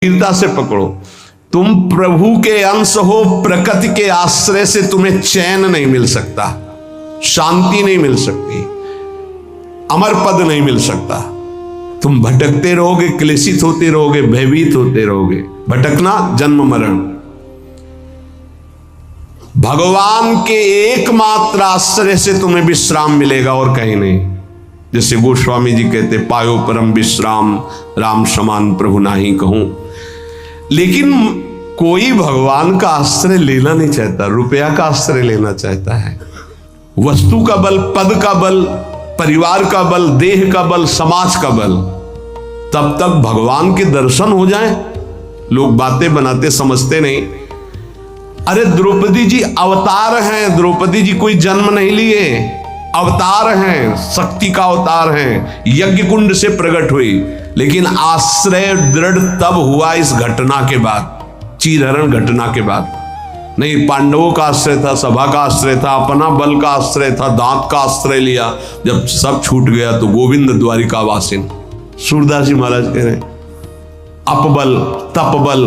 गंभीरता से पकड़ो। तुम प्रभु के अंश हो, प्रकृति के आश्रय से तुम्हें चैन नहीं मिल सकता, शांति नहीं मिल सकती, अमर पद नहीं मिल सकता। तुम भटकते रहोगे, क्लेशित होते रहोगे, भयभीत होते रहोगे। भटकना जन्म मरण। भगवान के एकमात्र आश्रय से तुम्हें विश्राम मिलेगा और कहीं नहीं। जैसे गोस्वामी जी कहते, पायो परम विश्राम, राम समान प्रभु नाही कहूं। लेकिन कोई भगवान का आश्रय लेना नहीं चाहता, रुपया का आश्रय लेना चाहता है। वस्तु का बल, पद का बल, परिवार का बल, देह का बल, समाज का बल। तब तक भगवान के दर्शन हो जाएं, लोग बातें बनाते समझते नहीं। अरे द्रौपदी जी अवतार हैं, द्रौपदी जी कोई जन्म नहीं लिए, अवतार हैं, शक्ति का अवतार हैं, यज्ञ कुंड से प्रकट हुई। लेकिन आश्रय दृढ़ तब हुआ इस घटना के बाद, चीरहरण घटना के बाद। नहीं, पांडवों का आश्रय था, सभा का आश्रय था, अपना बल का आश्रय था, दांत का आश्रय लिया। जब सब छूट गया तो गोविंद द्वारिका वासिन। सूरदास जी महाराज कह रहे हैं, अपबल, तपबल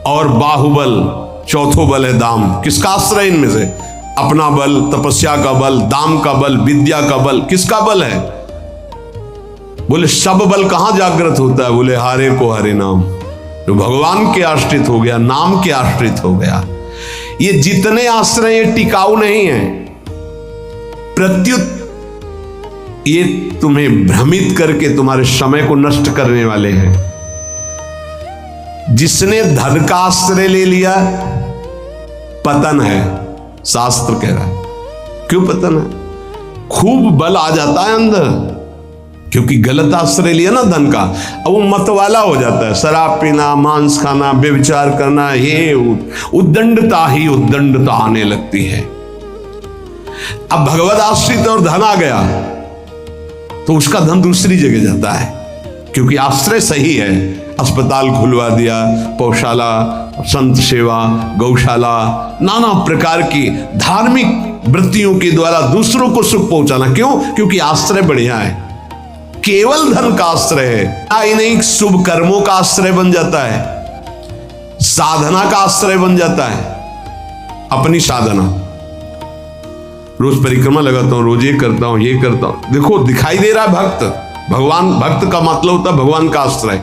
और बाहुबल, चौथो बल है दाम। किसका आश्रय इनमें से? अपना बल, तपस्या का बल, दाम का बल, विद्या का बल। किसका बल है? बोले सब बल कहां जागृत होता है? बोले हारे को हरे नाम। जो भगवान के आश्रित हो गया, नाम के आश्रित हो गया। ये जितने आश्रय ये टिकाऊ नहीं है, प्रत्युत ये तुम्हें भ्रमित करके तुम्हारे समय को नष्ट करने वाले हैं। जिसने धन का आश्रय ले लिया, पतन है, शास्त्र कह रहा है। क्यों पतन है? खूब बल आ जाता है अंदर, क्योंकि गलत आश्रय लिया ना धन का। अब वो मतवाला हो जाता है, शराब पीना, मांस खाना, व्यभिचार करना, ये उद्दंडता ही उद्दंडता आने लगती है। अब भगवत आश्रित और धन आ गया तो उसका धन दूसरी जगह जाता है, क्योंकि आश्रय सही है। अस्पताल खुलवा दिया, पौशाला, संत सेवा, गौशाला, नाना प्रकार की धार्मिक वृत्तियों के द्वारा दूसरों को सुख पहुंचाना। क्यों? क्योंकि आश्रय बढ़िया है। केवल धन का आश्रय है, आई नहीं, शुभ कर्मों का आश्रय बन जाता है, साधना का आश्रय बन जाता है। अपनी साधना, रोज परिक्रमा लगाता हूं, रोज ये करता हूं, ये करता हूं। देखो दिखाई दे रहा है भक्त, भगवान। भक्त का मतलब होता है भगवान का आश्रय।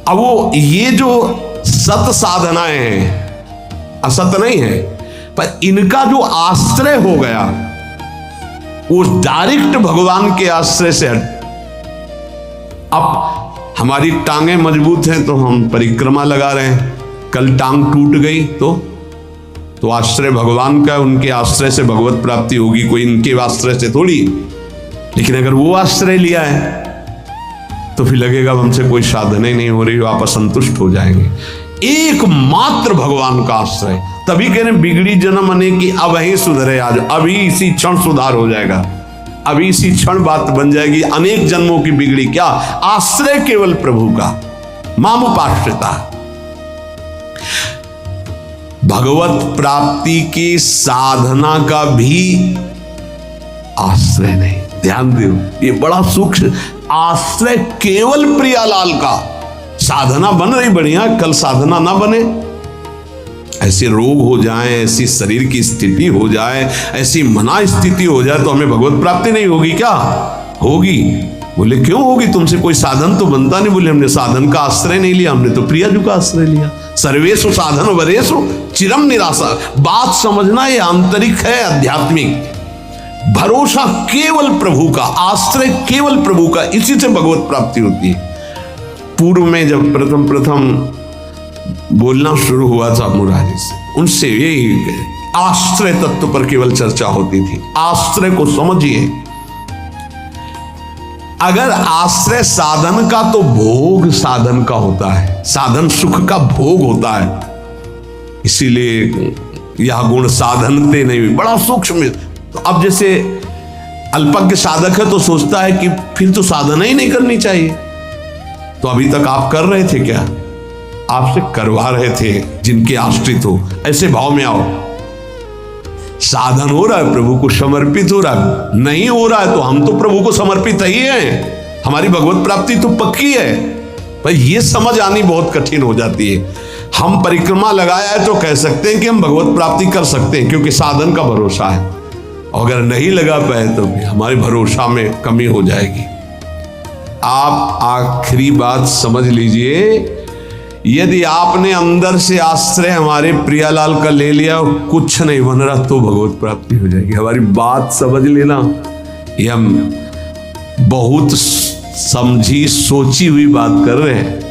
अब वो ये जो सत साधनाएं हैं, असत नहीं है, पर इनका जो आश्रय हो गया वो डायरेक्ट भगवान के आश्रय से हट। अब हमारी टांगें मजबूत हैं तो हम परिक्रमा लगा रहे हैं, कल टांग टूट गई तो आश्रय भगवान का, उनके आश्रय से भगवत प्राप्ति होगी, कोई इनके आश्रय से थोड़ी। लेकिन अगर वो आश्रय लिया है तो फिर लगेगा हमसे कोई साधना ही नहीं हो रही, आप असंतुष्ट हो जाएंगे। एकमात्र भगवान का आश्रय। तभी कह रहे बिगड़ी जन्म अने की अब ही सुधरे आज, अभी इसी क्षण सुधार हो जाएगा, अभी इसी क्षण बात बन जाएगी। अनेक जन्मों की बिगड़ी क्या? आश्रय केवल प्रभु का, मामुपाश्रिता। भगवत प्राप्ति की साधना का भी आश्रय नहीं। ध्यान दो, ये बड़ा सूक्ष्म आश्रय केवल प्रियालाल का। साधना बन रही बढ़िया, कल साधना ना बने, ऐसे रोग हो जाए, ऐसी शरीर की स्थिति हो जाए, ऐसी मना स्थिति हो जाए तो हमें भगवत प्राप्ति नहीं होगी क्या? होगी। बोले क्यों होगी? तुमसे कोई साधन तो बनता नहीं। बोले हमने साधन का आश्रय नहीं लिया, हमने तो प्रियाजू का आश्रय लिया। सर्वेषु साधन वरेषु चिरम निराशा। बात समझना, ये आंतरिक है, आध्यात्मिक। भरोसा केवल प्रभु का, आश्रय केवल प्रभु का, इसी से भगवत प्राप्ति होती है। पूर्व में जब प्रथम बोलना शुरू हुआ था मुरारी से, उनसे यही आश्रय तत्व पर केवल चर्चा होती थी। आश्रय को समझिए। अगर आश्रय साधन का, तो भोग साधन का होता है, साधन सुख का भोग होता है। इसीलिए यह गुण साधनते नहीं, बड़ा सूक्ष्म। तो अब जैसे अल्पज्ञ साधक है तो सोचता है कि फिर तो साधना ही नहीं करनी चाहिए। तो अभी तक आप कर रहे थे क्या? आपसे करवा रहे थे जिनके आश्रित हो। ऐसे भाव में आओ। साधन हो रहा है, प्रभु को समर्पित हो रहा है। नहीं हो रहा है तो हम तो प्रभु को समर्पित ही हैं, हमारी भगवत प्राप्ति तो पक्की है। भाई ये समझ आनी बहुत कठिन हो जाती है। हम परिक्रमा लगाया है तो कह सकते हैं कि हम भगवत प्राप्ति कर सकते हैं, क्योंकि साधन का भरोसा है। अगर नहीं लगा पाए तो भी हमारे भरोसा में कमी हो जाएगी। आप आखिरी बात समझ लीजिए, यदि आपने अंदर से आश्रय हमारे प्रियालाल का ले लिया और कुछ नहीं बन रहा तो भगवत प्राप्ति हो जाएगी। हमारी बात समझ लेना, ये हम बहुत समझी सोची हुई बात कर रहे हैं।